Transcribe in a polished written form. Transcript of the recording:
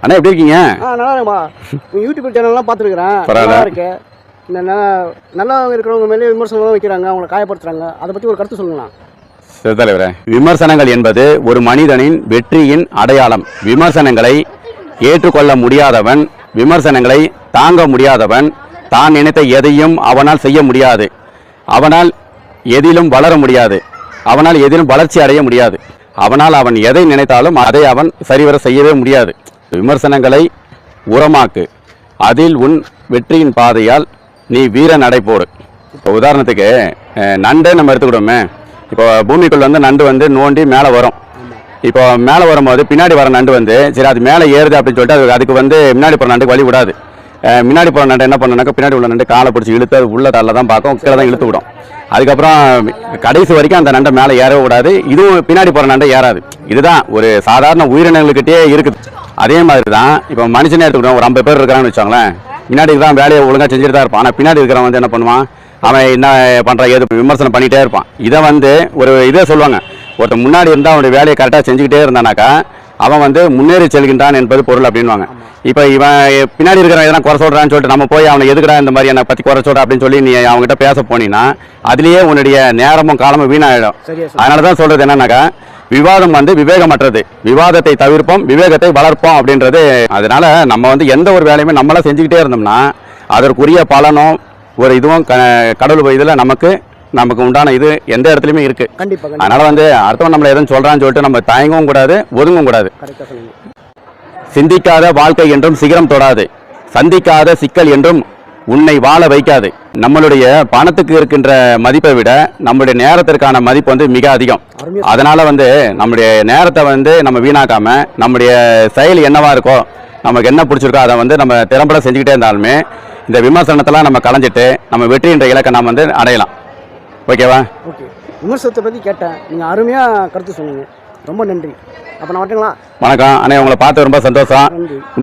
அண்ணா எப்படி இருக்கீங்க? நல்லா இருக்குமா. யூடியூப் சேனல்லாம் பார்த்துருக்குறேன். நல்லா இருக்கு. இந்த நல்லா இருக்கிறவங்க மேலே விமர்சனம் வைக்கிறாங்க, அவங்களை காயப்படுத்துறாங்க. அதை பற்றி ஒரு கருத்து சொல்லுங்களா? சரி தலைவரே, விமர்சனங்கள் என்பது ஒரு மனிதனின் வெற்றியின் அடையாளம். விமர்சனங்களை ஏற்றுக்கொள்ள முடியாதவன், விமர்சனங்களை தாங்க முடியாதவன், தான் நினைத்த எதையும் அவனால் செய்ய முடியாது, அவனால் எதிலும் வளர முடியாது, அவனால் எதிலும் வளர்ச்சி அடைய முடியாது, அவன் எதை நினைத்தாலும் அதை அவன் சரிவர செய்யவே முடியாது. விமர்சனங்களை உரமாக்கு, அதில் உன் வெற்றியின் பாதையால் நீ வீர நடை போடு. இப்போ உதாரணத்துக்கு நண்டை நம்ம எடுத்துக்கிட்டோமே. இப்போ பூமிக்குள்ள வந்து நண்டு வந்து நோண்டி மேலே வரும். இப்போ மேலே வரும்போது பின்னாடி வர நண்டு வந்து சரி அது மேலே ஏறுது அப்படின்னு சொல்லிட்டு அதுக்கு வந்து முன்னாடி போகிற நண்டுக்கு வழி விடாது. முன்னாடி போகிற நண்டு என்ன பண்ணனாக்கா பின்னாடி உள்ள நண்டு காலை பிடிச்சி இழுத்து அது உள்ள தள்ள தான் பார்க்கும், கீழே தான் இழுத்து விடும். அதுக்கப்புறம் கடைசி வரைக்கும் அந்த நண்டை மேலே ஏறவே விடாது. இதுவும் பின்னாடி போகிற நண்டை ஏறாது. இதுதான் ஒரு சாதாரண உயிரினங்கள்கிட்டே இருக்குது. அதே மாதிரி தான் இப்போ மனுஷனே எடுத்துக்கிட்டோம். ஒரு 50 பேர் இருக்கிறான்னு வச்சோங்களேன். முன்னாடி தான் வேலையை ஒழுங்காக செஞ்சுட்டு தான் இருப்பான். ஆனால் பின்னாடி இருக்கிறவன் வந்து என்ன பண்ணுவான், அவன் என்ன பண்ணுறான் ஏது விமர்சனம் பண்ணிகிட்டே இருப்பான். இதை வந்து ஒரு இதே சொல்லுவாங்க, ஒருத்தன் முன்னாடி இருந்தால் அவனுடைய வேலையை கரெக்டாக செஞ்சுக்கிட்டே இருந்தானாக்கா அவன் வந்து முன்னேறி செல்கின்றான் என்பது பொருள் அப்படின்வாங்க. இப்போ இவன் பின்னாடி இருக்கிற எதனா குறை சொல்கிறான்னு சொல்லிட்டு நம்ம போய் அவனை எதுக்குடா இந்த மாதிரி என்னை பற்றி குறை சொல்கிற அப்படின்னு சொல்லி நீ அவங்ககிட்ட பேச போனீங்கன்னா அதுலேயே உன்னுடைய நேரமும் காலமும் வீணாயிடும். அதனால தான் சொல்கிறது என்னன்னாக்கா, விவாதம் வந்து விவேகமற்றது, விவாதத்தை தவிர்ப்போம், விவேகத்தை வளர்ப்போம் அப்படின்றது. அதனால நம்ம வந்து எந்த ஒரு வேலையுமே நம்மளாம் செஞ்சுக்கிட்டே இருந்தோம்னா அதற்குரிய பலனும் ஒரு இதுவும் கடவுள் இதில் நமக்கு உண்டான இது எந்த இடத்துலையுமே இருக்கு. அதனால வந்து அடுத்தவன் நம்மளை எதுவும் சொல்றான்னு சொல்லிட்டு நம்ம தயங்கவும் கூடாது, ஒதுங்கவும் கூடாது. சிந்திக்காத வாழ்க்கை என்றும் சிகரம் தொடாது, சந்திக்காத சிக்கல் என்றும் உன்னை வாழ வைக்காது. நம்மளுடைய பணத்துக்கு இருக்கின்ற மதிப்பை விட நம்மளுடைய நேரத்திற்கான மதிப்பு வந்து மிக அதிகம். அதனால வந்து நம்முடைய நேரத்தை வந்து நம்ம வீணாக்காம நம்முடைய செயல் என்னவா இருக்கோ, நமக்கு என்ன பிடிச்சிருக்கோ அதை வந்து நம்ம திறம்பட செஞ்சுக்கிட்டே இருந்தாலுமே இந்த விமர்சனத்தெல்லாம் நம்ம களைஞ்சிட்டு நம்ம வெற்றின்ற இலக்கை நம்ம வந்து அடையலாம். ஓகேவா? ஓகே. விமர்சனத்தை பற்றி கேட்டேன், நீங்கள் அருமையாக கருத்து சொன்னீங்க. ரொம்ப நன்றி. அப்போ நான் வரட்டுங்களா? வணக்கம் அண்ணே, உங்களை பார்த்து ரொம்ப சந்தோஷம்.